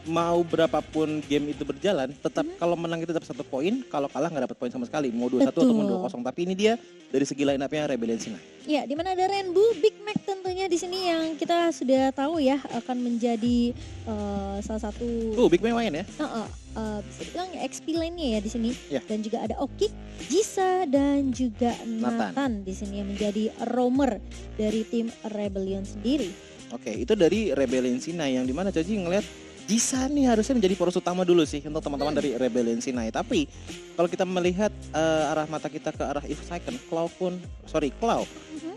mau berapapun game itu berjalan, tetap kalau menang itu dapat 1 poin, kalau kalah nggak dapat poin sama sekali. Mau 2-1 ataupun 2-0. Tapi ini dia dari segi line up-nya Rebellion Sinai. Ya, di mana ada Rainbow, Big Mac tentunya di sini yang kita sudah tahu ya akan menjadi salah satu. Big Mac main ya? Bisa dibilang XP lane-nya ya di sini. Ya. Dan juga ada Oki, Jisa dan juga Nathan di sini yang menjadi roamer dari tim Rebellion sendiri. Oke, itu dari Rebellion Sinai yang dimana Coji ngeliat Jisa nih harusnya menjadi poros utama dulu sih untuk teman-teman dari Rebellion Sinai. Tapi kalau kita melihat arah mata kita ke arah Evo Icon, Cloud,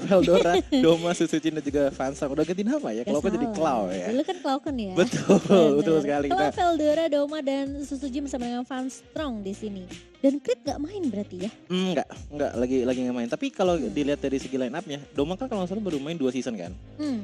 Veldora, Doma, Susujin dan juga Fansang. Udah ganti nama ya, Cloud jadi Cloud ya. Dulu kan Cloud kan ya. Betul sekali. Kalau Veldora, Doma dan Susujin bersama dengan Fanstrong di sini. Dan Crit gak main berarti ya? Enggak lagi gak main. Tapi kalau dilihat dari segi line up-nya, Doma kan kalau nggak salah baru main 2 season kan.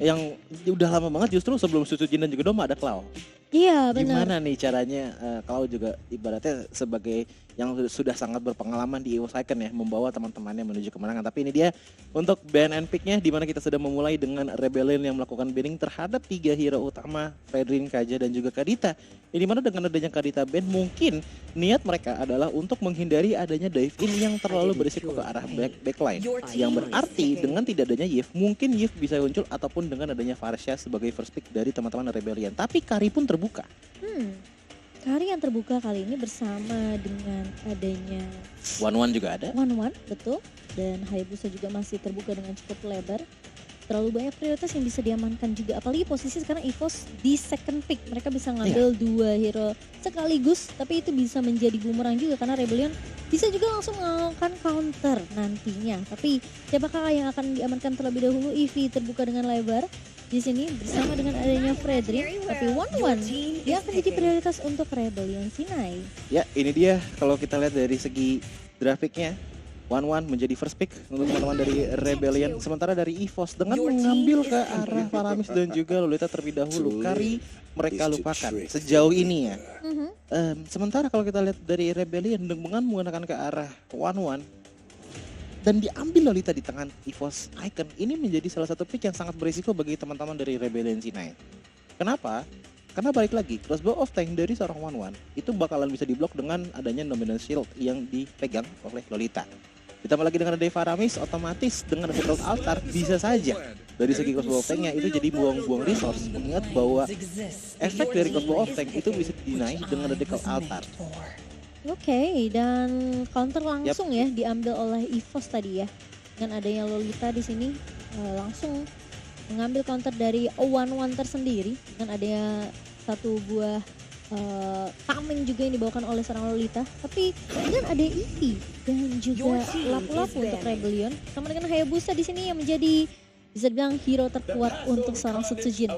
Yang udah lama banget justru sebelum Susujin dan juga Doma ada Cloud. Iya benar. Gimana nih caranya Cloud juga ibaratnya sebagai yang sudah sangat berpengalaman di EVO Icon ya, membawa teman-temannya menuju kemenangan. Tapi ini dia untuk ban and pick-nya, di mana kita sudah memulai dengan Rebellion yang melakukan banning terhadap 3 hero utama, Fredrin, Kaja dan juga Kadita. Ini mana dengan adanya Kadita ban, mungkin niat mereka adalah untuk menghindari adanya dive in yang terlalu berisiko ke arah backline. Yang berarti dengan tidak adanya Yves, mungkin Yves bisa muncul ataupun dengan adanya Varsha sebagai first pick dari teman-teman Rebellion. Tapi Kari pun terbuka. Kari yang terbuka kali ini bersama dengan adanya One juga ada. One, betul. Dan Hayabusa juga masih terbuka dengan cukup lebar. Terlalu banyak prioritas yang bisa diamankan juga. Apalagi posisi sekarang EVOS di second pick. Mereka bisa ngambil 2 hero sekaligus. Tapi itu bisa menjadi bumerang juga karena Rebellion bisa juga langsung melakukan counter nantinya. Tapi siapakah yang akan diamankan terlebih dahulu? Eevee terbuka dengan lebar di sini bersama dengan adanya Fredrin, tapi One dia akan jadi prioritas untuk Rebellion Sinai. Ya, ini dia kalau kita lihat dari segi grafiknya, One menjadi first pick untuk teman-teman dari Rebellion. Sementara dari EVOS dengan mengambil ke arah Paramis dan juga Lolita terlebih dahulu, Kari mereka lupakan sejauh ini ya. Sementara kalau kita lihat dari Rebellion dengan menggunakan ke arah One dan diambil Lolita di tangan EVOS Icon, ini menjadi salah satu pick yang sangat berisiko bagi teman-teman dari Rebellion Sinai. Kenapa? Karena balik lagi, crossbow of tank dari seorang One itu bakalan bisa diblok dengan adanya Dominance Shield yang dipegang oleh Lolita. Ditambah lagi dengan ada Faramis, otomatis dengan ada Secret Altar bisa saja dari segi crossbow of tanknya itu jadi buang-buang resource. Mengingat bahwa efek dari crossbow of tank itu bisa dinaik dengan ada Secret Altar. Oke, dan counter langsung ya diambil oleh EVOS tadi ya. Dengan adanya Lolita di sini langsung mengambil counter dari One tersendiri dengan adanya satu buah tameng juga yang dibawakan oleh seorang Lolita. Tapi dengan ada Eevee dan juga lapu-lapu untuk Rebellion sama dengan Hayabusa di sini yang menjadi bisa dibilang hero terkuat untuk seorang Setsujin.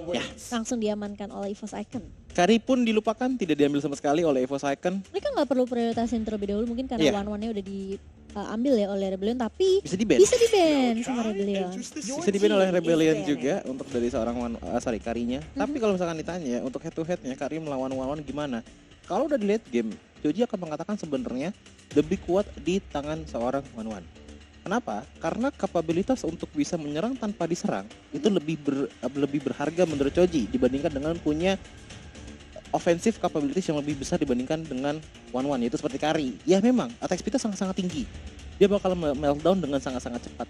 Langsung diamankan oleh EVOS Icon. Kari pun dilupakan, tidak diambil sama sekali oleh EVOS Icon. Mereka nggak perlu prioritasin terlebih dahulu mungkin karena One-nya udah diambil ya oleh Rebellion, tapi bisa di-ban sama Rebellion. Bisa di-ban oleh Rebellion juga untuk dari seorang Karinya. Tapi kalau misalkan ditanya untuk head to headnya Kari melawan One gimana? Kalau udah di late game, Joji akan mengatakan sebenarnya lebih kuat di tangan seorang One. Kenapa? Karena kapabilitas untuk bisa menyerang tanpa diserang itu lebih berharga menurut Choji dibandingkan dengan punya offensive capabilities yang lebih besar dibandingkan dengan One, yaitu seperti Kari. Ya memang attack speed-nya sangat-sangat tinggi. Dia bakal meltdown dengan sangat-sangat cepat.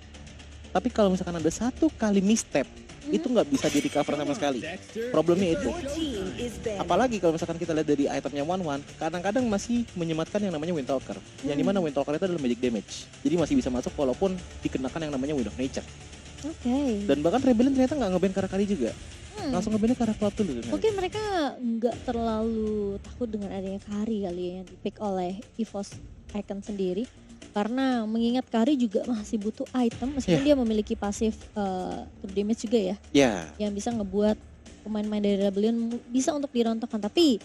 Tapi kalau misalkan ada satu kali misstep, itu nggak bisa di recover sama sekali. Problemnya itu. Apalagi kalau misalkan kita lihat dari itemnya One, kadang-kadang masih menyematkan yang namanya Windtalker. Yang dimana Windtalker itu adalah magic damage. Jadi masih bisa masuk walaupun dikenakan yang namanya Wind of Nature. Dan bahkan Rebellion ternyata nggak nge-ban Kari juga. Langsung nge-ban Cloud dulu. Mungkin mereka nggak terlalu takut dengan adanya Kari kali ya yang di-pick oleh EVOS Icon sendiri. Karena mengingat Kari juga masih butuh item meskipun dia memiliki pasif true damage juga ya. Yang bisa ngebuat pemain-pemain dari Rebellion bisa untuk dirontokkan. Tapi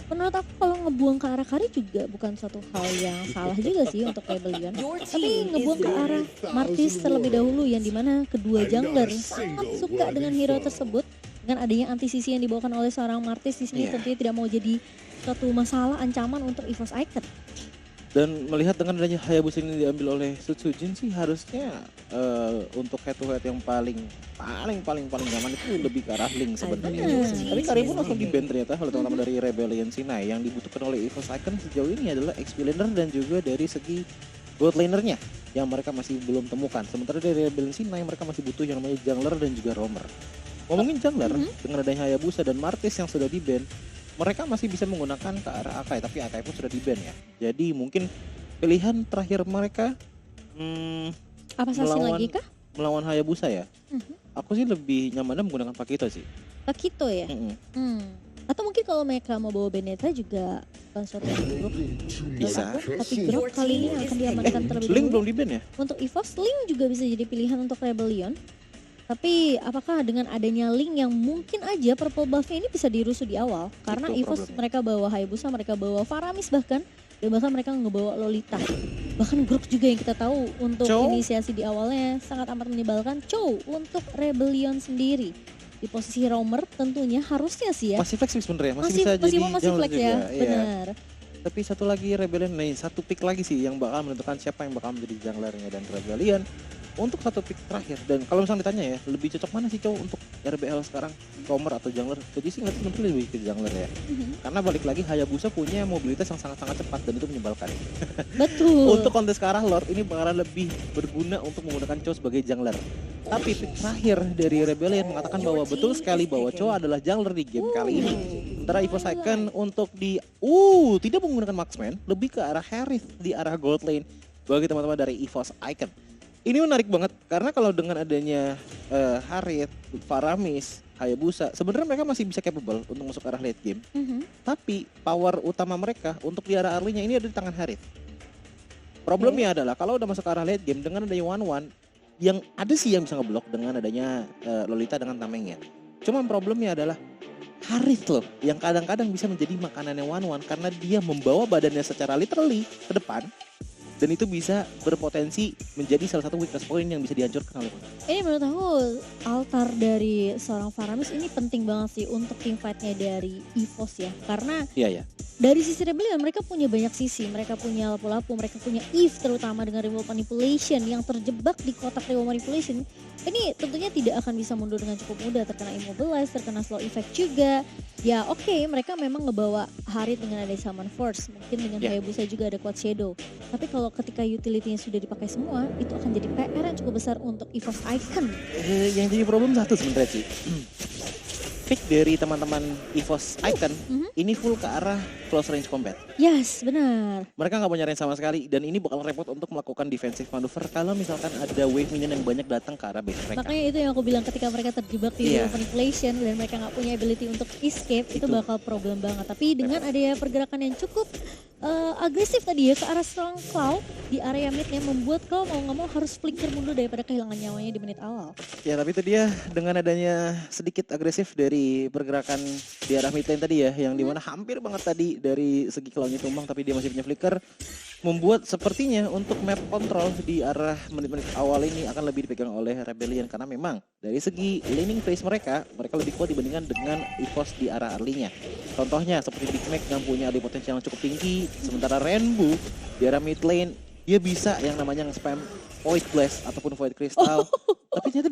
menurut aku kalau ngebuang ke arah Kari juga bukan suatu hal yang salah juga sih untuk Rebellion. Tapi ngebuang ke arah Martis terlebih dahulu yang dimana kedua jungler sangat suka dengan hero tersebut. Dengan adanya anti-CC yang dibawakan oleh seorang Martis di sini tentunya tidak mau jadi suatu masalah ancaman untuk EVOS Icon. Dan melihat dengan adanya Hayabusa ini diambil oleh Sutsujin sih harusnya untuk head to head yang paling nyaman itu lebih ke arah Link sebenarnya. Tapi Karim pun langsung di-ban ternyata oleh teman-teman dari Rebellion Sinai. Yang dibutuhkan oleh EVOS Icon sejauh ini adalah XP laner dan juga dari segi gold lanernya yang mereka masih belum temukan. Sementara dari Rebellion Sinai mereka masih butuh yang namanya jungler dan juga roamer. Ngomongin jungler, dengan adanya Hayabusa dan Martis yang sudah di-ban, mereka masih bisa menggunakan ke arah Akai, tapi Akai pun sudah di-ban ya. Jadi mungkin pilihan terakhir mereka Apa Assassin lagi kah? melawan Hayabusa ya. Aku sih lebih nyaman menggunakan Pakito sih. Pakito ya? Atau mungkin kalau mereka mau bawa Beneta juga suatu yang buruk. Bisa. Tapi Grok kali ini akan diamankan terlebih Link dahulu. belum di-ban ya? Untuk EVOS, Link juga bisa jadi pilihan untuk Rebellion. Tapi apakah dengan adanya Link yang mungkin aja purple buff-nya ini bisa dirusuh di awal? Karena Itu EVOS problemnya. mereka bawa Hayabusa, mereka bawa Faramis bahkan. Dan bahkan mereka ngebawa Lolita. Bahkan Grok juga yang kita tahu untuk Chow? inisiasi di awalnya sangat amat menyebalkan. Chow untuk Rebellion sendiri. Di posisi roamer tentunya harusnya sih ya. Masih flex sih sebenarnya, masih bisa jadi masih jungler flex ya, juga, iya. benar. Tapi satu lagi Rebellion nih, satu pick lagi sih yang bakal menentukan siapa yang bakal menjadi junglernya dan Rebellion. Untuk satu pick terakhir, dan kalau misalnya ditanya ya, lebih cocok mana sih cowok untuk RBL sekarang, roamer atau jungler? Jadi sih ngerti sebenarnya lebih ke jungler ya. Karena balik lagi Hayabusa punya mobilitas yang sangat-sangat cepat dan itu menyebalkan. Betul. Untuk kontes ke arah Lord ini bakalan lebih berguna untuk menggunakan Cho sebagai jungler. Tapi pick terakhir dari Rebellion mengatakan bahwa betul sekali bahwa Cho adalah jungler di game kali ini. Sementara EVOS Icon untuk di tidak menggunakan marksman, lebih ke arah Harith di arah gold lane bagi teman-teman dari EVOS Icon. Ini menarik banget karena kalau dengan adanya Harith, Faramis, Hayabusa, sebenarnya mereka masih bisa capable untuk masuk ke arah late game. Tapi power utama mereka untuk di arah early-nya ini ada di tangan Harith. Problemnya adalah kalau udah masuk ke arah late game dengan adanya one-one, yang ada sih yang bisa ngeblok dengan adanya Lolita dengan tamengnya. Cuman problemnya adalah Harith loh yang kadang-kadang bisa menjadi makanannya one-one karena dia membawa badannya secara literally ke depan. Dan itu bisa berpotensi menjadi salah satu weakness point yang bisa dihancurkan oleh mereka. Ini menurut aku altar dari seorang Faramis ini penting banget sih untuk teamfight-nya dari EVOS ya. Karena Iya ya. dari sisi Rebellion mereka punya banyak sisi. Mereka punya lapu-lapu, mereka punya Eve terutama dengan Remote Manipulation yang terjebak di kotak Remote Manipulation. Ini tentunya tidak akan bisa mundur dengan cukup mudah, terkena immobilize, terkena slow effect juga. Ya oke, mereka memang ngebawa Harith dengan ada Summon Force, mungkin dengan Hayabusa juga ada Quad Shadow. Tapi kalau ketika utility-nya sudah dipakai semua, itu akan jadi PR yang cukup besar untuk EVOS Icon. Yang jadi problem satu sebenarnya sih. Pick dari teman-teman EVOS Icon ini full ke arah close range combat. Yes, benar. Mereka nggak punya range sama sekali dan ini bakal repot untuk melakukan defensive maneuver kalau misalkan ada wave minion yang banyak datang ke arah base mereka. Makanya itu yang aku bilang ketika mereka terjebak di manipulation dan mereka nggak punya ability untuk escape, itu bakal problem banget. Tapi dengan adanya pergerakan yang cukup agresif tadi ya ke arah strong Claw di area midnya membuat Claw mau nggak mau harus flicker mundur daripada kehilangan nyawanya di menit awal. Ya tapi itu dia dengan adanya sedikit agresif dari pergerakan di arah mid lane tadi ya, yang dimana hampir banget tadi dari segi Claw-nya tumbang tapi dia masih punya flicker, membuat sepertinya untuk map control di arah menit-menit awal ini akan lebih dipegang oleh Rebellion karena memang dari segi laning phase mereka lebih kuat dibandingkan dengan EVOS di arah early-nya. Contohnya seperti Big Mac yang punya AD potensi yang cukup tinggi, sementara Rainbow di arah mid lane dia bisa yang namanya spam Void Blast ataupun Void Crystal. Tapi ternyata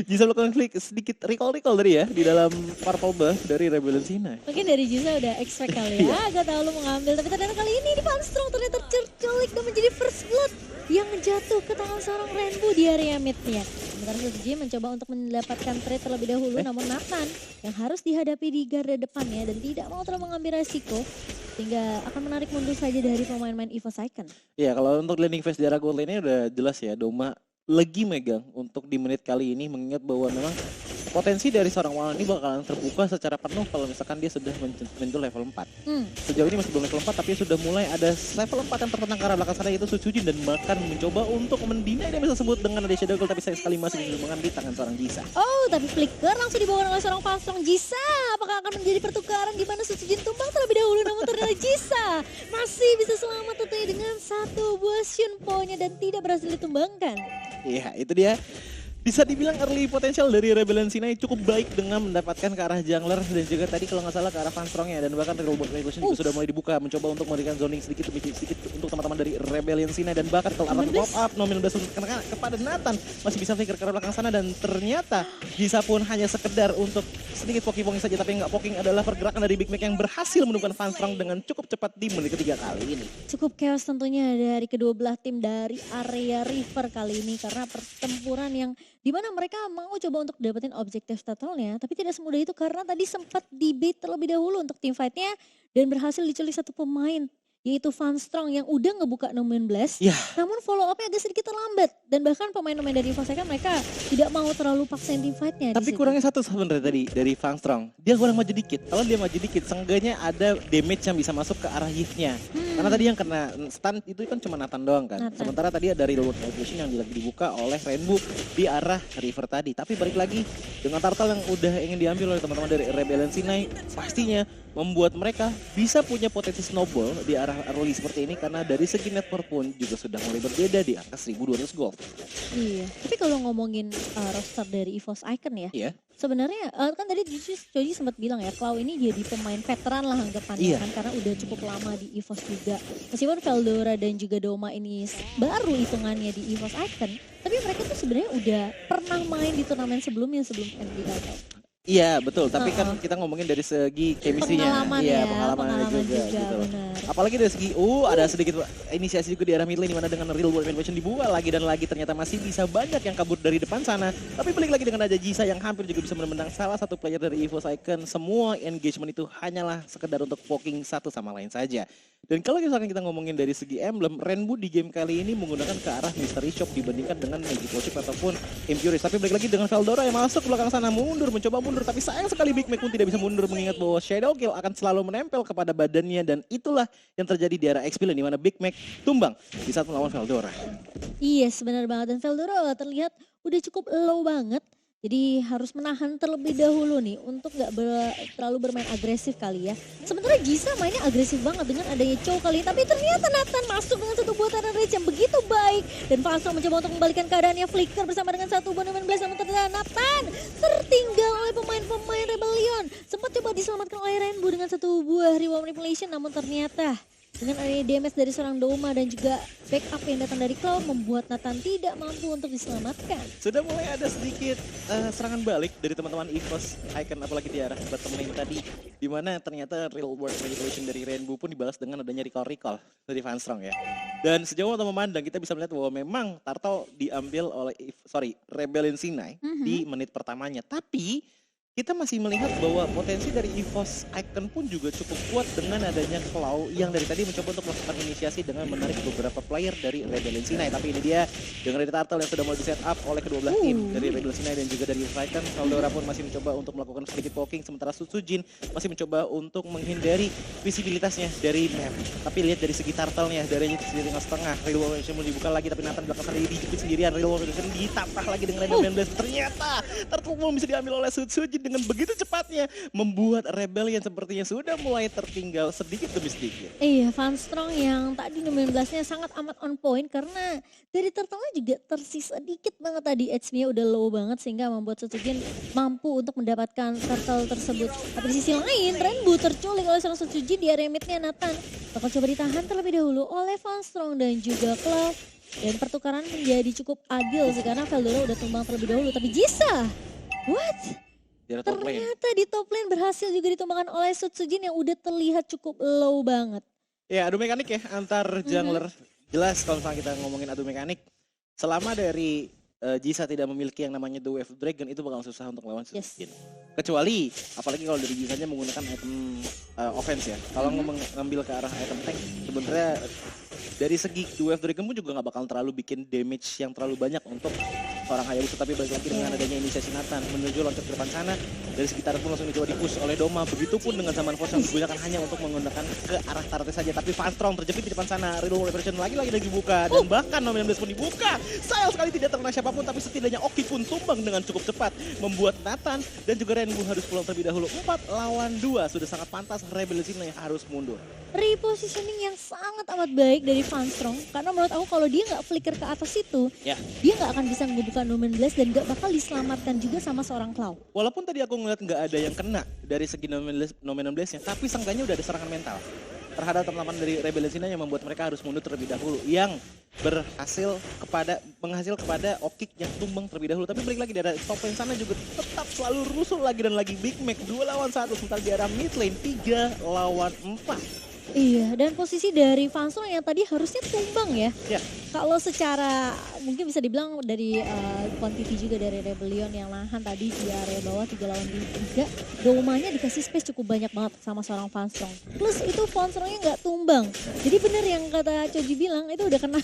bisa melakukan klik sedikit recall tadi ya di dalam purple buff dari Rebellion Sinai. Mungkin dari Jiza udah expect kali ya, agak tahu lu mengambil. Tapi ternyata kali ini di Panstrong ternyata terculik dan menjadi first blood yang jatuh ke tangan seorang Rainbow di area midnya. Sementara Suzuki mencoba untuk mendapatkan trade terlebih dahulu, namun Nathan yang harus dihadapi di garda depannya dan tidak mau terlalu mengambil resiko, sehingga akan menarik mundur saja dari pemain-pemain EVOS Icon. Iya, kalau untuk laning phase di arah gold lane-nya udah jelas ya, Doma lagi megang untuk di menit kali ini, mengingat bahwa memang potensi dari seorang Walon ini bakalan terbuka secara penuh kalau misalkan dia sudah menyentuh level 4. Sejauh ini masih belum level 4 tapi sudah mulai ada level 4 yang tertentang ke arah belakang sana, yaitu Sutsujin, dan bahkan mencoba untuk mendinai dia bisa sebut dengan ada Shadow Girl, tapi sayang sekali masih ditemukan di tangan seorang Jisa. Oh, tapi flicker langsung dibawa oleh seorang Panstrong. Jisa, apakah akan menjadi pertukaran di mana Sutsujin tumbang terlebih dahulu, namun ternyata Jisa masih bisa selamat tentunya dengan satu buah Shunpo-nya dan tidak berhasil ditumbangkan. Iya, itu dia. Bisa dibilang early potential dari Rebellion Sinai cukup baik dengan mendapatkan ke arah jungler dan juga tadi kalau nggak salah ke arah Van Strong-nya, dan bahkan Real World Revolution juga sudah mulai dibuka mencoba untuk memberikan zoning sedikit demi sedikit untuk teman-teman dari Rebellion Sinai, dan bahkan kalau arah pop up No 19 kepada Nathan masih bisa flicker ke arah belakang sana, dan ternyata Jisa pun hanya sekedar untuk sedikit poking saja, tapi nggak poking adalah pergerakan dari Big Mac yang berhasil menemukan Van Strong dengan cukup cepat di menit ketiga kali ini. Cukup chaos tentunya dari kedua belah tim dari area River kali ini, karena pertempuran yang dimana mereka mau coba untuk dapetin objektif totalnya, tapi tidak semudah itu karena tadi sempat debate terlebih dahulu untuk tim fightnya dan berhasil diculik satu pemain, yaitu Van Strong yang udah ngebuka No 19, namun follow up-nya agak sedikit terlambat, dan bahkan pemain-pemain dari EVOS kan mereka tidak mau terlalu paksain tim fight-nya. Tapi kurangnya satu sebenarnya tadi dari Van Strong, dia kurang maju dikit. Kalau dia maju dikit, seenggaknya ada damage yang bisa masuk ke arah Yves-nya. Karena tadi yang kena stun itu kan cuma Nathan doang kan. Sementara tadi ada Real World Revolution yang lagi dibuka oleh Rainbow di arah River tadi. Tapi balik lagi dengan turtle yang udah ingin diambil oleh teman-teman dari Rebellion Sinai, pastinya membuat mereka bisa punya potensi snowball di arah early seperti ini, karena dari segi network pun juga sudah mulai berbeda di angka 1200 gold. Iya, tapi kalau ngomongin roster dari EVOS Icon ya, sebenarnya kan tadi Joji sempat bilang ya, Cloud ini jadi pemain veteran lah anggapannya kan, karena udah cukup lama di EVOS juga. Meskipun Veldora dan juga Doma ini baru hitungannya di EVOS Icon, tapi mereka tuh sebenarnya udah pernah main di turnamen sebelum NBL. Iya betul, tapi kan kita ngomongin dari segi chemistry-nya. Pengalaman juga gitu. Apalagi dari segi ada sedikit inisiasi juga di arah mid lane, dimana dengan Real World Revolution dibuka lagi dan lagi, ternyata masih bisa banyak yang kabur dari depan sana. Tapi balik lagi dengan ada Jisa yang hampir juga bisa menendang salah satu player dari EVOS Icon. Semua engagement itu hanyalah sekedar untuk poking satu sama lain saja. Dan kalau misalkan kita ngomongin dari segi emblem, Rainbow di game kali ini menggunakan ke arah Mystery Shop dibandingkan dengan Magic Worship ataupun Impurist. Tapi balik lagi dengan Veldora yang masuk ke belakang sana, mencoba mundur. Tapi sayang sekali Big Mac pun tidak bisa mundur, mengingat bahwa Shadow Kill akan selalu menempel kepada badannya. Dan itulah yang terjadi di arah XP Lane, di mana Big Mac tumbang di saat melawan Veldora. Iya sebenar banget, dan Veldora terlihat udah cukup low banget. Jadi harus menahan terlebih dahulu nih untuk nggak terlalu bermain agresif kali ya. Sementara Jisa mainnya agresif banget dengan adanya Chow kali, tapi ternyata Nathan masuk dengan satu buatan rage yang begitu baik. Dan Falso mencoba untuk membalikan keadaannya, Flicker bersama dengan satu buah 19, namun ternyata Nathan tertinggal oleh pemain-pemain Rebellion. Sempat coba diselamatkan oleh Rainbow dengan satu buah Reward Manipulation, namun ternyata dengan adanya damage dari seorang Doma dan juga backup yang datang dari Cloud membuat Nathan tidak mampu untuk diselamatkan. Sudah mulai ada sedikit serangan balik dari teman-teman EVOS Icon, apalagi di arah bottom lane tadi, di mana ternyata Real World Manipulation dari Rainbow pun dibalas dengan adanya recall dari Van Strong ya. Dan sejauh mata memandang kita bisa melihat bahwa memang Turtle diambil oleh Rebellion Sinai di menit pertamanya, tapi kita masih melihat bahwa potensi dari EVOS Icon pun juga cukup kuat dengan adanya Claw yang dari tadi mencoba untuk melakukan inisiasi dengan menarik beberapa player dari Rebellion Sinai. Tapi ini dia dengan dari Turtle yang sudah mulai di set up oleh kedua belah tim dari Rebellion Sinai dan juga dari EVOS Icon. Veldora pun masih mencoba untuk melakukan sedikit poking, sementara Sutsujin masih mencoba untuk menghindari visibilitasnya dari map. Tapi lihat dari segi Turtle-nya, dari segi setengah, Real World Revolution dibuka lagi, tapi Nathan belakang sana dijepit sendirian. Real World Revolution ditambah lagi dengan Rainbow 19. Ternyata Turtle pun bisa diambil oleh Sutsujin dengan begitu cepatnya, membuat Rebellion sepertinya sudah mulai tertinggal sedikit demi sedikit. Iya, Van Strong yang tadi 19-nya sangat amat on point, karena dari Turtle-nya juga tersisa dikit banget tadi, HP-nya udah low banget sehingga membuat Sutsujin mampu untuk mendapatkan Turtle tersebut. Tapi di sisi lain, Rainbow terculik oleh seorang Sutsujin di area mid-nya. Nathan bakal coba ditahan terlebih dahulu oleh Van Strong dan juga Claw. Dan pertukaran menjadi cukup adil sih, karena Veldora udah tumbang terlebih dahulu. Tapi Jisa, what? Ternyata di top lane berhasil juga ditumbangkan oleh Sutsujin yang udah terlihat cukup low banget. Ya, adu mekanik ya antar jungler. Jelas kalau misalnya kita ngomongin adu mekanik, selama dari Jisa tidak memiliki yang namanya The Wave Dragon, itu bakal susah untuk lawan Sutsujin. Kecuali, apalagi kalau dari Jisanya menggunakan item offense ya. Kalau ngambil ke arah item tank, sebenarnya dari segi The Wave Dragon pun juga nggak bakal terlalu bikin damage yang terlalu banyak untuk seorang Hayabusa. Tapi balik lagi dengan adanya inisiasi Nathan menuju loncat ke depan sana, dari sekitar pun langsung dicoba dipush oleh Doma. Begitupun dengan Zaman Force yang digunakan hanya untuk menggunakan ke arah turret saja. Tapi Van Strong terjepit di depan sana, Real World Revolution lagi dibuka, dan bahkan No 19 pun dibuka. Sayang sekali tidak terkena siapapun, tapi setidaknya Oki pun tumbang dengan cukup cepat, membuat Nathan dan juga Rainbow harus pulang terlebih dahulu. 4 lawan 2 sudah sangat pantas Rebellion Sinai harus mundur. Repositioning yang sangat amat baik dari Van Strong, karena menurut aku kalau dia nggak flicker ke atas itu, dia nggak akan bisa membuka membuka Numen Blast dan gak bakal diselamatkan juga sama seorang Cloud. Walaupun tadi aku ngeliat nggak ada yang kena dari segi Numen Blast-nya, tapi seenggaknya udah ada serangan mental terhadap teman-teman dari Rebellion Sinai yang membuat mereka harus mundur terlebih dahulu, yang menghasil kepada Optic yang tumbang terlebih dahulu. Tapi balik lagi di arah top lane sana juga tetap selalu rusuh lagi dan lagi Big Mac 2 lawan 1, sementara di arah mid lane 3 lawan 4. Iya, dan posisi dari Vansro yang tadi harusnya tumbang ya. Ya. Kalau secara mungkin bisa dibilang dari quantity juga dari Rebellion yang nahan tadi di area bawah 3 lawan 3. Domanya dikasih space cukup banyak banget sama seorang Vanstrong. Plus itu Vanstrongnya nggak tumbang. Jadi bener yang kata Choji bilang itu udah kena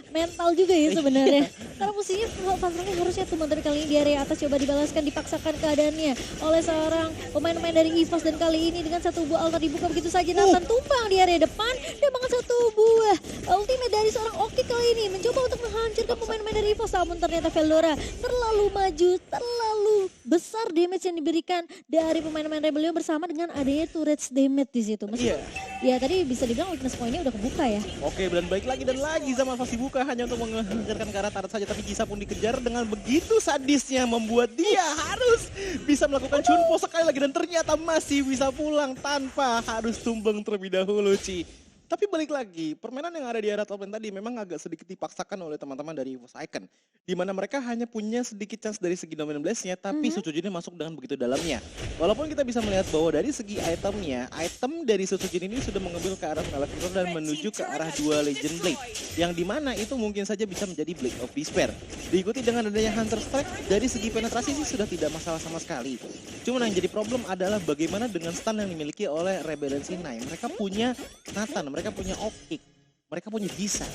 mental juga ya sebenarnya. Karena posisinya Vanstrongnya harusnya tumbang, tapi kali ini di area atas coba dibalaskan, dipaksakan keadaannya oleh seorang pemain-pemain dari EVOS, dan kali ini dengan satu buah altar dibuka begitu saja Nathan tumpang di area depan dan banget satu buah ultimate dari seorang Oki kali ini mencoba untuk menghancurkan pemain-pemain dari EVOS, namun ternyata Veldora terlalu maju, terlalu besar damage yang diberikan dari pemain-pemain Rebellion bersama dengan adanya turrets damage di situ. Meskipun ya tadi bisa dibilang weakness point-nya udah kebuka ya. Oke, dan baik lagi dan lagi Zaman pasti buka hanya untuk menghancurkan ke arah Tarat saja, tapi Jisa pun dikejar dengan begitu sadisnya membuat dia harus bisa melakukan Chunpo sekali lagi dan ternyata masih bisa pulang tanpa harus tumbang terlebih dahulu, Ci. Tapi balik lagi, permainan yang ada di area top lane tadi memang agak sedikit dipaksakan oleh teman-teman dari EVOS Icon. Di mana mereka hanya punya sedikit chance dari segi Numen Blast-nya, tapi Sucujin masuk dengan begitu dalamnya. Walaupun kita bisa melihat bahwa dari segi itemnya, item dari Sucujin ini sudah mengambil ke arah Maleficent dan menuju ke arah 2 Legend Blade. Yang dimana itu mungkin saja bisa menjadi Blade of Despair. Diikuti dengan adanya Hunter Strike, dari segi penetrasi sih sudah tidak masalah sama sekali. Cuma yang jadi problem adalah bagaimana dengan stun yang dimiliki oleh Rebellion Sinai. Mereka punya Nathan, mereka punya Optic, mereka punya Jisa.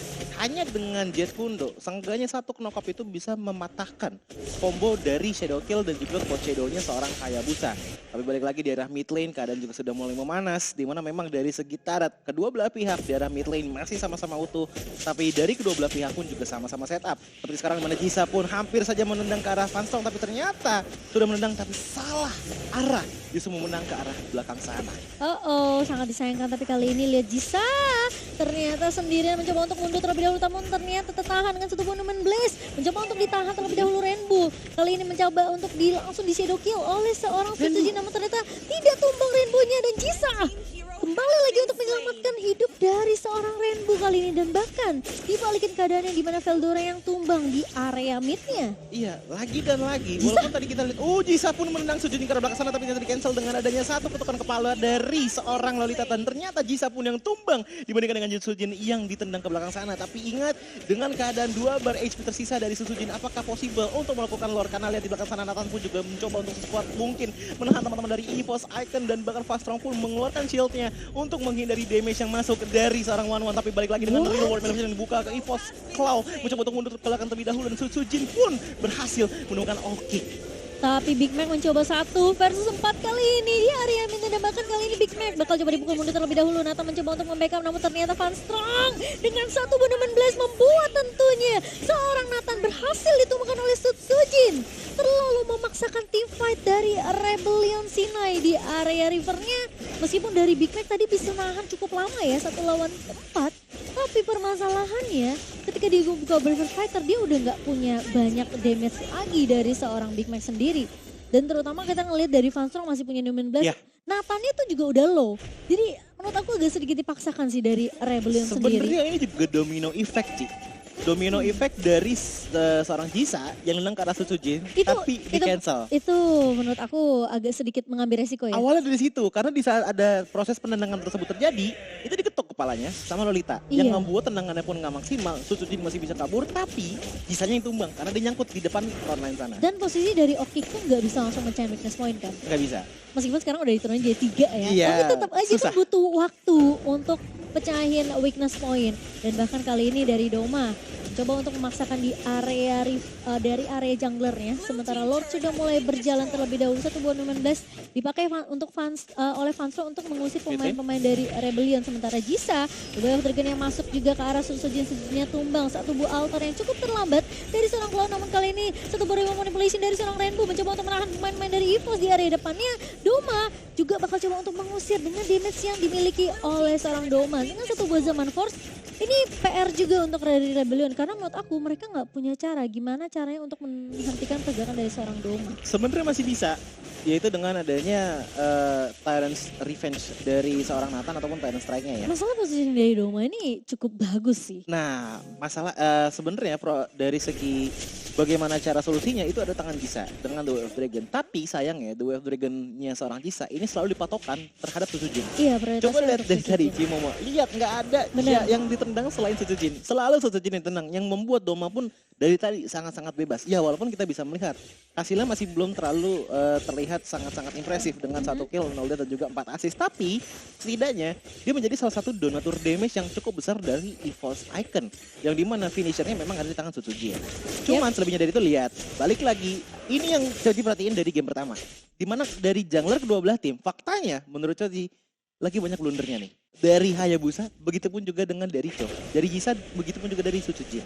Hanya dengan Jet Kundo, seenggaknya satu knock-up itu bisa mematahkan combo dari Shadow Kill dan juga Cold Shadow-nya seorang Hayabusa. Tapi balik lagi di arah mid lane, keadaan juga sudah mulai memanas, di mana memang dari segi Tarat, kedua belah pihak di arah mid lane masih sama-sama utuh, tapi dari kedua belah pihak pun juga sama-sama setup. Seperti sekarang di mana Jisa pun hampir saja menendang ke arah Vanstrong, tapi ternyata sudah menendang tapi salah arah, justru menang ke arah belakang sana. Sangat disayangkan, tapi kali ini lihat Jisa ternyata sendirian mencoba untuk mundur terlebih dahulu, namun ternyata tertahan dengan satu buah Numen Blast, mencoba untuk ditahan terlebih dahulu Rainbow. Kali ini mencoba untuk langsung di shadow kill oleh seorang Sucujin, namun ternyata tidak tumbang Rainbow-nya, dan Jisa kembali lagi untuk menyelamatkan hidup dari seorang Rainbow kali ini, dan bahkan dibalikin keadaannya di mana Veldora yang tumbang di area mid-nya. Iya, lagi dan lagi. Walaupun tadi kita lihat, Jisa pun menendang Sucujin ke arah belakang sana, tapi ternyata di-cancel dengan adanya satu ketukan kepala dari seorang Lolita, dan ternyata Jisa pun yang tumbang dibandingkan dengan Sucujin yang ditendang ke belakang sana. Tapi ingat, dengan keadaan 2 bar HP tersisa dari Sucujin, apakah possible untuk melakukan lore? Karena lihat di belakang sana Nathan pun juga mencoba untuk sekuat mungkin menahan teman-teman dari EVOS Icon, dan bahkan Vanstrong pun mengeluarkan shieldnya untuk menghindari damage yang masuk dari seorang Wanwan. Tapi balik lagi dengan Real World Manifestation yang dibuka ke EVOS Cloud, mencoba untuk mundur ke belakang terlebih dahulu, dan Sucujin pun berhasil menemukan Oki. Tapi Big Mac mencoba 1 versus 4 kali ini di area mid, dan bahkan kali ini Big Mac bakal coba dipukul mundur terlebih dahulu. Nathan mencoba untuk membackup, namun ternyata Vanstrong dengan satu buah Numen Blast membuat tentunya seorang Nathan berhasil ditumbangkan oleh Sucujin. Terlalu memaksakan team fight dari Rebellion Sinai di area rivernya. Meskipun dari Big Mac tadi bisa nahan cukup lama ya, 1 lawan 4. Tapi permasalahannya ketika dia buka Berserk Fighter, dia udah nggak punya banyak damage lagi dari seorang Big Mac sendiri. Dan terutama kita ngelihat dari Vanstrong masih punya Numen Blast. Nathannya tuh juga udah low. Jadi menurut aku agak sedikit dipaksakan sih dari Rebellion sendiri. Sebenarnya ini juga domino effect, Ci. Domino effect dari seorang Jisa yang nendang ke arah Sucujin, tapi di-cancel. Itu menurut aku agak sedikit mengambil resiko ya. Awalnya dari situ, karena di saat ada proses penendangan tersebut terjadi, itu diketuk kepalanya sama Lolita. Yang membuat tendangannya pun nggak maksimal, Sucujin masih bisa kabur, tapi Jisanya yang tumbang karena dia nyangkut di depan frontline sana. Dan posisi dari Oki pun nggak bisa langsung mencari weakness point kan? Nggak bisa. Meskipun sekarang udah diturunin jadi 3 ya. Iya, tapi tetap aja tuh butuh waktu untuk pecahin weakness point. Dan bahkan kali ini dari Doma coba untuk memaksakan di area dari area junglernya, sementara Lord sudah mulai berjalan terlebih dahulu. Satu buah Numen Blast dipakai untuk oleh Vanstrong untuk mengusir pemain-pemain dari Rebellion, sementara Jisa beberapa Dragon yang masuk juga ke arah Sucujin-nya tumbang. Satu buah altar yang cukup terlambat dari seorang Cloud, namun kali ini satu buah manipulation dari seorang Rainbow mencoba untuk menahan pemain-pemain dari EVOS di area depannya. Doma juga bakal coba untuk mengusir dengan damage yang dimiliki oleh seorang Doma. Dengan satu buah Zaman Force, ini PR juga untuk dari Rebellion. Karena menurut aku mereka nggak punya cara. Gimana caranya untuk menghentikan pergerakan dari seorang Doma. Sebenarnya masih bisa, yaitu dengan adanya Tyrant's Revenge dari seorang Nathan ataupun Tyrant Strike-nya ya. Masalah posisi dari Doma ini cukup bagus sih. Nah, masalah sebenarnya dari segi bagaimana cara solusinya itu ada tangan Jisa dengan The Way of Dragon. Tapi sayangnya The Way of Dragon-nya seorang Jisa ini selalu dipatokan terhadap Sutsujin. Iya, prioritasnya Coba lihat untuk dari tadi Sutsujin. Cimomo, lihat nggak ada Bener. yang ditendang selain Sutsujin. Selalu Sutsujin yang tendang, yang membuat Doma pun dari tadi sangat-sangat bebas. Ya walaupun kita bisa melihat hasilnya masih belum terlalu terlihat sangat-sangat impresif dengan 1 kill, 0 death dan juga 4 assist. Tapi setidaknya dia menjadi salah satu donatur damage yang cukup besar dari EVOS Icon. Yang dimana finishernya memang ada di tangan Sutsujin. Cuman selebihnya dari itu lihat, balik lagi, ini yang jadi perhatiin dari game pertama. Dimana dari jungler kedua belah tim, faktanya menurut Choji lagi banyak blundernya nih. Dari Hayabusa, begitupun juga dengan dari Cho. Dari Jisa, begitupun juga dari Sutsujin.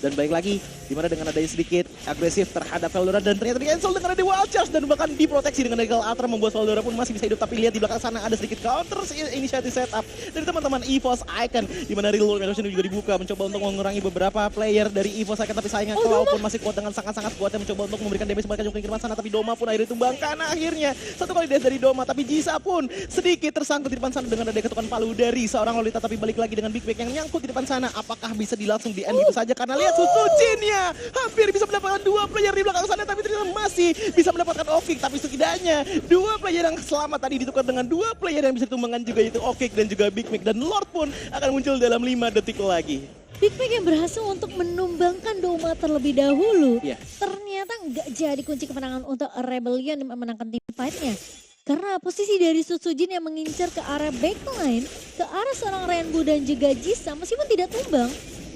Dan balik lagi, dimana dengan adanya sedikit agresif terhadap Veldora dan ternyata di-cancel dengan ada Wild Charge dan bahkan diproteksi dengan Regal Ultra membuat Veldora pun masih bisa hidup. Tapi lihat di belakang sana ada sedikit counter initiative setup dari teman-teman EVOS Icon, dimana Real World Evolution juga dibuka mencoba untuk mengurangi beberapa player dari EVOS Icon, tapi sayangnya Cloud pun masih kuat dengan sangat-sangat kuatnya mencoba untuk memberikan damage mereka juga ke kiriman sana, tapi Doma pun akhirnya ditumbangkan akhirnya. Satu kali dash dari Doma, tapi Jisa pun sedikit tersangkut di depan sana dengan ada ketukan palu dari seorang Lolita, tapi balik lagi dengan Big Bang yang nyangkut di depan sana. Apakah bisa langsung di end gitu saja? Karena lihat Sutsujinnya hampir bisa mendapatkan 2 player di belakang sana, tapi ternyata masih bisa mendapatkan off-kick. Tapi setidaknya 2 player yang selamat tadi ditukar dengan 2 player yang bisa ditumbangkan juga, yaitu off-kick dan juga Big Mac. Dan Lord pun akan muncul dalam 5 detik lagi. Big Mac yang berhasil untuk menumbangkan Doma terlebih dahulu. Iya. Ternyata nggak jadi kunci kemenangan untuk Rebellion yang memenangkan tim fight-nya. Karena posisi dari Sutsujin yang mengincar ke arah backline, ke arah seorang Renbu dan juga Jisa, meskipun tidak tumbang,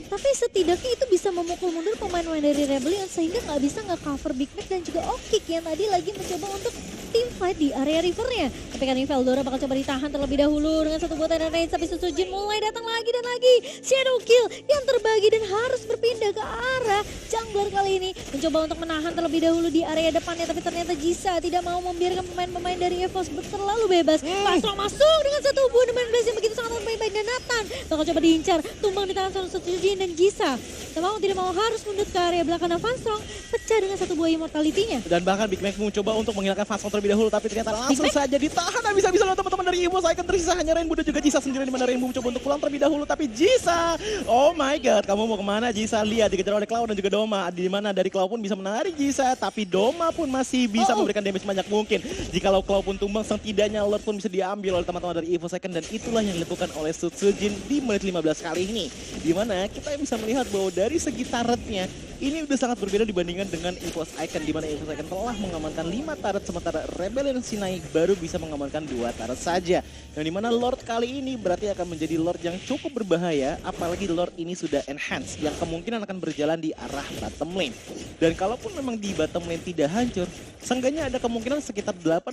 tapi setidaknya itu bisa memukul mundur pemain-pemain dari Rebellion sehingga nggak bisa nge-cover Big Mac dan juga Off-Kick yang tadi lagi mencoba untuk team fight di area rivernya. Tapi kan ini Veldora bakal coba ditahan terlebih dahulu dengan satu buatan range, tapi Sutsujin mulai datang lagi dan lagi. Shadow Kill yang terbagi dan harus berpindah ke arah jungler kali ini. Mencoba untuk menahan terlebih dahulu di area depannya, tapi ternyata Jisa tidak mau membiarkan pemain-pemain dari EVOS terlalu bebas. Langsung masuk dengan satu buah Demand Blast yang begitu sangat baik-baik dan Nathan bakal coba diincar. Tumbang di tangan Sutsujin dan Jisa. Tidak mau harus mundur ke area belakang dan Van Strong pecah dengan satu buah immortality-nya. Dan bahkan Big Mac mencoba untuk menghilangkan Van Strong terlebih dahulu, tapi ternyata langsung saja ditahan bisa-bisa oleh teman-teman dari EVOS Icon. Tersisa hanya Rainbow dan juga Jisa sendiri, di mana Rainbow mencoba untuk pulang terlebih dahulu, tapi Jisa, oh my god, kamu mau kemana Jisa? Lihat dikejar oleh Cloud dan juga Doma, di mana dari Cloud pun bisa menarik Jisa, tapi Doma pun masih bisa memberikan damage banyak mungkin. Jikalau Cloud pun tumbang, setidaknya Lord pun bisa diambil oleh teman-teman dari EVOS Icon, dan itulah yang dilakukan oleh Sutsujin di menit 15 kali ini. Di mana kita bisa melihat bahwa dari segi turretnya ini udah sangat berbeda dibandingkan dengan EVOS Icon, di mana EVOS Icon telah mengamankan 5 turret sementara Rebellion Sinai baru bisa mengamankan 2 turret saja. Yang dimana Lord kali ini berarti akan menjadi Lord yang cukup berbahaya, apalagi Lord ini sudah enhance yang kemungkinan akan berjalan di arah bottom lane. Dan kalaupun memang di bottom lane tidak hancur, seenggaknya ada kemungkinan sekitar 80%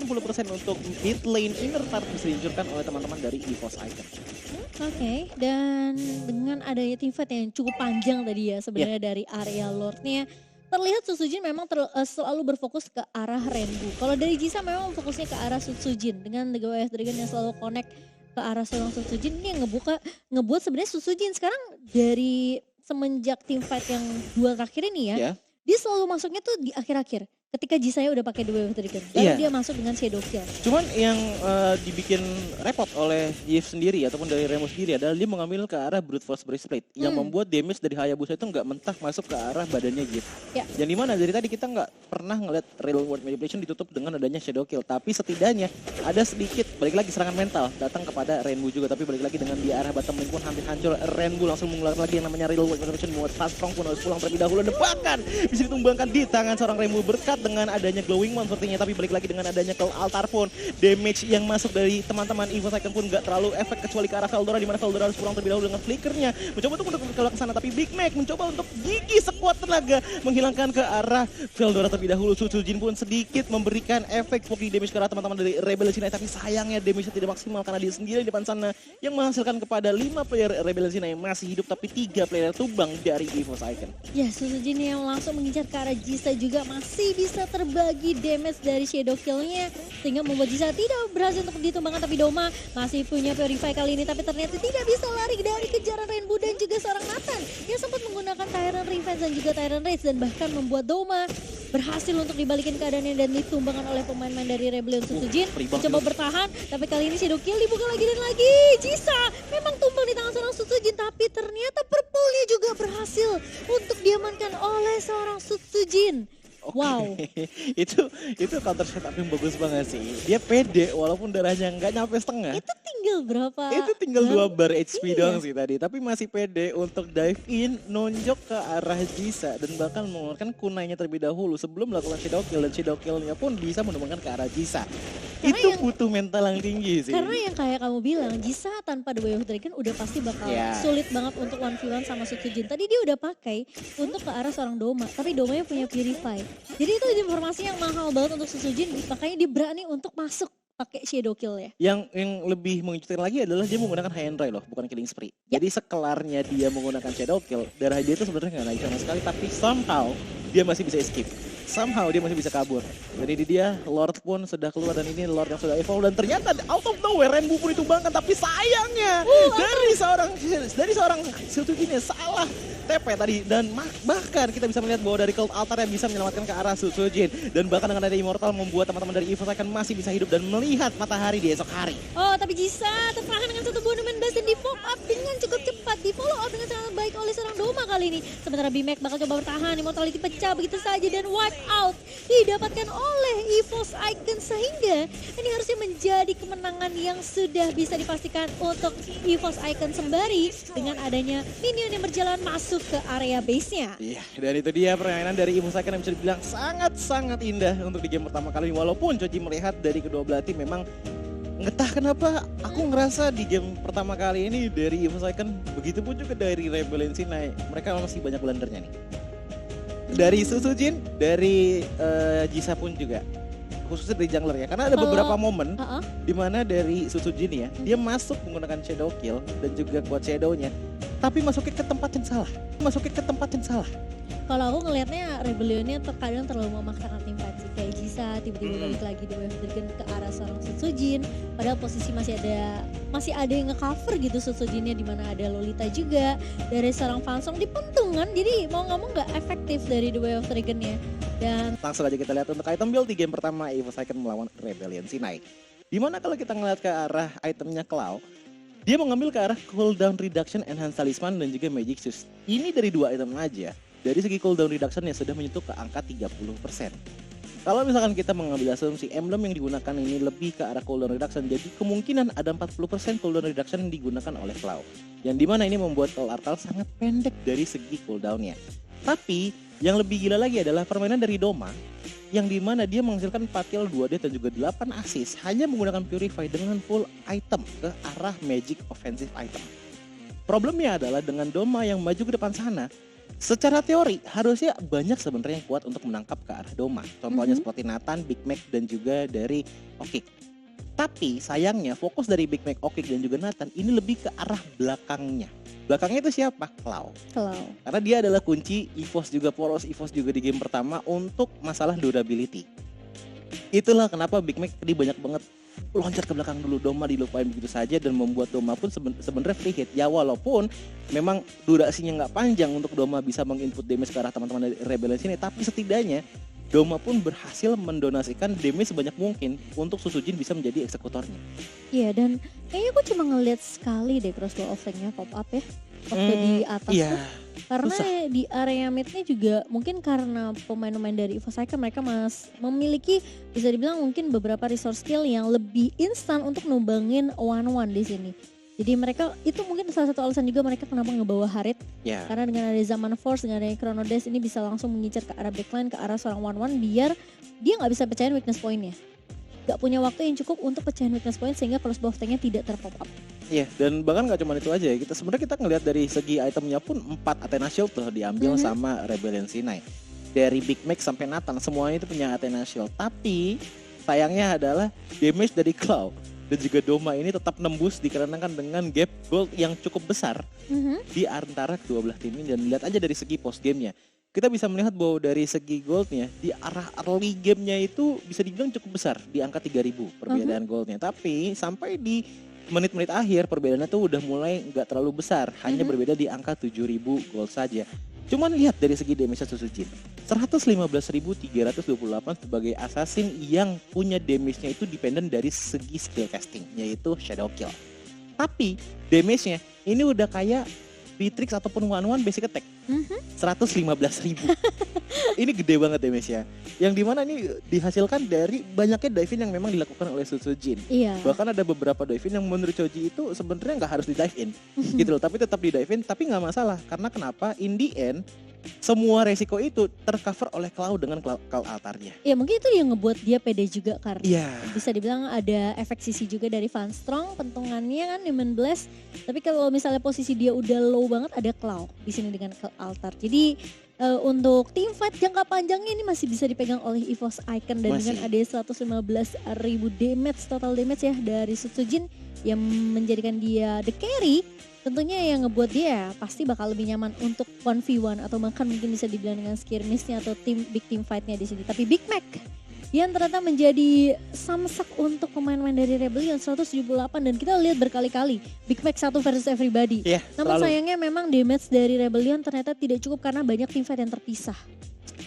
untuk mid lane inner turret bisa dihancurkan oleh teman-teman dari EVOS Icon. Oke, dan dengan adanya team fight yang cukup panjang tadi ya sebenarnya dari area Lordnya, terlihat Sutsujin memang selalu berfokus ke arah Renbu. Kalau dari Jisa memang fokusnya ke arah Sutsujin dengan The Way of Dragon yang selalu connect ke arah seorang Sutsujin. Ini yang ngebuat sebenarnya Sutsujin sekarang dari semenjak team fight yang 2 terakhir ini ya, dia selalu masuknya tuh di akhir-akhir. Ketika Jisaya udah pakai The Way of Dragon, lalu dia masuk dengan Shadow Kill. Cuman yang dibikin repot oleh Yves sendiri ataupun dari Remo sendiri adalah dia mengambil ke arah Brute Force Breastplate yang membuat damage dari Hayabusa itu nggak mentah masuk ke arah badannya Yves. Yang dimana dari tadi kita nggak pernah ngeliat Real World Manipulation ditutup dengan adanya Shadow Kill, tapi setidaknya ada sedikit balik lagi serangan mental datang kepada Rainbow juga, tapi balik lagi dengan di arah bottom lane pun hampir hancur. Rainbow langsung mengeluarkan lagi yang namanya Real World Manipulation, membuat Fast Strong pun harus pulang terlebih dahulu dan bahkan bisa ditumbangkan di tangan seorang Rainbow berkat dengan adanya Glowing One sepertinya, tapi balik lagi dengan adanya Call Altar pun damage yang masuk dari teman-teman EVOS Icon pun gak terlalu efek kecuali ke arah Veldora, di mana Veldora harus pulang terlebih dahulu dengan flickernya mencoba untuk ke sana, tapi Big Mac mencoba untuk gigi sekuat tenaga menghilangkan ke arah Veldora terlebih dahulu. Sutsujin pun sedikit memberikan efek poke damage ke arah teman-teman dari Rebellion Sinai, tapi sayangnya damage-nya tidak maksimal karena dia sendiri di depan sana yang menghasilkan kepada 5 player Rebellion Sinai masih hidup, tapi 3 player tumbang dari EVOS Icon. Ya, Sutsujin yang langsung mengincar ke arah Jisa juga masih bisa bisa terbagi damage dari Shadow Kill-nya sehingga membuat Jisa tidak berhasil untuk ditumbangkan, tapi Doma masih punya Purify kali ini tapi ternyata tidak bisa lari dari kejaran Rainbow dan juga seorang Nathan yang sempat menggunakan Tyrant Revenge dan juga Tyrant Rage dan bahkan membuat Doma berhasil untuk dibalikin keadaannya dan ditumbangkan oleh pemain-pemain dari Rebellion Sutsujin. Coba bertahan, tapi kali ini Shadow Kill dibuka lagi dan lagi. Jisa memang tumbang di tangan seorang Sutsujin, tapi ternyata purple-nya juga berhasil untuk diamankan oleh seorang Sutsujin. Oke. Wow. itu counter setup yang bagus banget sih. Dia pede walaupun darahnya nggak nyampe setengah. Itu tinggal berapa? Itu tinggal 2 bar HP Iya. doang sih tadi, tapi masih pede untuk dive in, nonjok ke arah Jisa dan bahkan mengeluarkan kunainya terlebih dahulu sebelum melakukan shadow kill, dan shadow kill-nya pun bisa menemukan ke arah Jisa. Karena Itu yang- butuh mental yang tinggi sih. Karena yang kayak kamu bilang, Jisa tanpa The Way of Dragon udah pasti bakal Iya. sulit banget untuk 1v1 sama Sutsujin. Tadi dia udah pakai untuk ke arah seorang Doma, tapi Domanya punya Purify. Jadi itu informasi yang mahal banget untuk Sutsujin, makanya dia berani untuk masuk pakai Shadow Kill ya. Yang lebih mengejutkan lagi adalah dia menggunakan high and dry loh, bukan killing spree. Ya. Jadi sekelarnya dia menggunakan shadow kill, darah dia itu sebenarnya nggak naik sama sekali, tapi somehow dia masih bisa escape. Somehow dia masih bisa kabur. Dan ini dia, Lord pun sudah keluar dan ini Lord yang sudah evolve dan ternyata out of nowhere Rainbow pun ditumbangkan, tapi sayangnya dari seorang Sutsujin salah TP tadi dan bahkan kita bisa melihat bahwa dari Cult Altar yang bisa menyelamatkan ke arah Sutsujin dan bahkan dengan ada Immortal membuat teman-teman dari EVOS akan masih bisa hidup dan melihat matahari di esok hari. Oh, tapi Jisa tertahan dengan satu buah Numen Blast dan di pop up dengan cukup cepat, di follow up dengan sangat baik oleh seorang Doma kali ini. Sementara Bimek bakal coba bertahan, Immortality pecah begitu saja dan wipe out didapatkan oleh EVOS Icon sehingga ini harusnya menjadi kemenangan yang sudah bisa dipastikan untuk EVOS Icon sembari dengan adanya minion yang berjalan masuk ke area base-nya. Iya, dan itu dia permainan dari EVOS Icon yang bisa dibilang sangat-sangat indah untuk di game pertama kali ini. Walaupun Coci melihat dari kedua belah tim memang entah kenapa aku ngerasa di game pertama kali ini dari EVOS Icon, begitupun juga dari Rebellion Sinai, mereka masih banyak blendernya nih. Dari Sutsujin, dari Jisa pun juga, khususnya dari jungler ya, karena ada beberapa momen di mana dari Sutsujin ya, dia masuk menggunakan shadow kill dan juga quad shadow-nya, tapi masuknya ke tempat yang salah. Kalau aku ngelihatnya Rebellionnya terkadang terlalu memaksakan tim fight sih. Kayak Jisa tiba-tiba balik lagi di Wave Dragon ke arah seorang Sutsujin. Padahal posisi masih ada yang nge-cover gitu Sutsujinnya, di mana ada Lolita juga. Dari seorang Fansong dipentungan, jadi mau nggak mau nggak efektif dari The Way of Dragon-nya. Dan Langsung aja kita lihat untuk item build di game pertama EVOS Icon melawan Rebellion Sinai. Dimana kalau kita ngeliat ke arah itemnya Cloud, dia mengambil ke arah cooldown reduction, enhance talisman, dan juga magic shoes. Ini dari 2 item aja. Dari segi cooldown reduction ya sudah menyentuh ke angka 30%. Kalau misalkan kita mengambil asumsi emblem yang digunakan ini lebih ke arah cooldown reduction, jadi kemungkinan ada 40% cooldown reduction yang digunakan oleh Cloud. Yang dimana ini membuat Cult Arcal sangat pendek dari segi cooldownnya. Tapi yang lebih gila lagi adalah permainan dari Doma, yang dimana dia menghasilkan 4 kill, 2 death dan juga 8 assist hanya menggunakan Purify dengan full item ke arah magic offensive item. Problemnya adalah dengan Doma yang maju ke depan sana, secara teori harusnya banyak sebenarnya yang kuat untuk menangkap ke arah Doma. Contohnya seperti Nathan, Big Mac dan juga dari Okik. Tapi sayangnya fokus dari Big Mac, Okik dan juga Nathan ini lebih ke arah belakangnya. Belakangnya itu siapa? Cloud. Karena dia adalah kunci EVOS juga, poros EVOS juga di game pertama untuk masalah durability. Itulah kenapa Big Mac tadi banyak banget loncat ke belakang dulu, Doma dilupain begitu saja dan membuat Doma pun sebenarnya free hit. Ya walaupun memang durasinya nggak panjang untuk Doma bisa menginput damage ke arah teman-teman dari Rebellion sini, tapi setidaknya Doma pun berhasil mendonasikan damage sebanyak mungkin untuk Sutsujin bisa menjadi eksekutornya. iya, dan kayaknya aku cuma ngeliat sekali deh crossbow offline-nya pop up ya waktu di atas Iya. tuh. Karena di area mid-nya juga mungkin karena pemain-pemain dari EVOS Icon mereka memiliki bisa dibilang mungkin beberapa resource skill yang lebih instan untuk numbangin one-one di sini. Jadi mereka itu mungkin salah satu alasan juga mereka kenapa ngebawa Harit. Ya. Karena dengan ada Zaman Force, dengan ada Chrono Dash ini bisa langsung mengincar ke arah backline, ke arah seorang one-one biar dia nggak bisa pecahin weakness point-nya. Gak punya waktu yang cukup untuk pecahin weakness point sehingga crossbow tank-nya tidak terpop up. Iya, dan bahkan nggak cuma itu aja. Kita ngelihat dari segi itemnya pun 4 Athena Shield tuh diambil sama Rebellion Sinai. Dari Big Mac sampai Nathan semuanya itu punya Athena Shield. Tapi sayangnya adalah damage dari Cloud dan juga Doma ini tetap nembus dikarenakan dengan gap gold yang cukup besar di antara kedua belah tim ini. Dan lihat aja dari segi post gamenya, kita bisa melihat bahwa dari segi goldnya di arah early gamenya itu bisa dibilang cukup besar di angka 3.000 perbedaan goldnya. Tapi sampai di menit-menit akhir perbedaannya tuh udah mulai nggak terlalu besar, hanya berbeda di angka 7.000 gold saja. Cuman lihat dari segi damage Suzujin, 115.328 sebagai assassin yang punya damage-nya itu dependen dari segi skill casting, yaitu Shadow Kill. Tapi damage-nya ini udah kayak Beatrix ataupun One basic attack. 115.000. Ini gede banget damage-nya. Yang dimana ini dihasilkan dari banyaknya dive-in yang memang dilakukan oleh Suzujin. Iya. Bahkan ada beberapa dive-in yang menurut Choji itu sebenarnya nggak harus di dive-in gitu loh, tapi tetap di dive-in, tapi nggak masalah. Karena kenapa? In the end semua resiko itu tercover oleh Cloud dengan Cloud altarnya. Ya mungkin itu yang ngebuat dia pede juga karena bisa dibilang ada efek sisi juga dari Van Strong, pentungannya kan Demon Blast. Tapi kalau misalnya posisi dia udah low banget ada Cloud di sini dengan Cloud altar. Jadi untuk team fight jangka panjangnya ini masih bisa dipegang oleh EVOS Icon dan dengan ada 115.000 damage total damage ya dari Suzujin yang menjadikan dia the carry. Tentunya yang ngebuat dia pasti bakal lebih nyaman untuk 1v1 atau bahkan mungkin bisa dibilang dengan skirmishnya atau big team fightnya di sini. Tapi Big Mac yang ternyata menjadi samsak untuk pemain-pemain dari Rebellion 178 dan kita lihat berkali-kali Big Mac 1 versus everybody. Namun sayangnya memang damage dari Rebellion ternyata tidak cukup karena banyak team fight yang terpisah.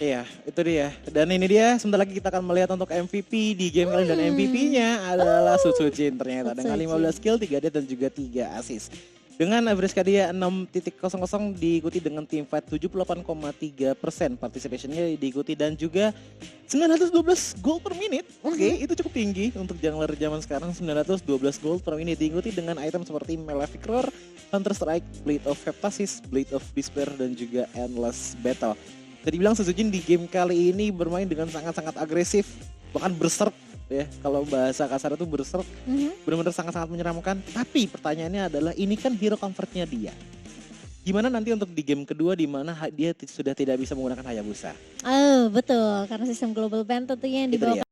Iya, itu dia. Dan ini dia, sebentar lagi kita akan melihat untuk MVP di game kali dan MVP-nya adalah Suzujin ternyata dengan 15 kill, 3 death dan juga 3 assist. Dengan average KD 6.00 diikuti dengan team fight 78,3% participationnya diikuti dan juga 912 gold per minute. Oke, itu cukup tinggi untuk jungler zaman sekarang. 912 gold per minute diikuti dengan item seperti Malefic Roar, Counter Strike, Blade of Heptasis, Blade of Despair dan juga Endless Battle. Jadi bilang Suzujin di game kali ini bermain dengan sangat-sangat agresif, bahkan berserk ya, kalau bahasa kasar itu berserk, benar-benar sangat-sangat menyeramkan. Tapi pertanyaannya adalah ini kan hero comfortnya dia. Gimana nanti untuk di game kedua di mana dia sudah tidak bisa menggunakan Hayabusa? Oh betul, karena sistem global ban tentunya yang dibawa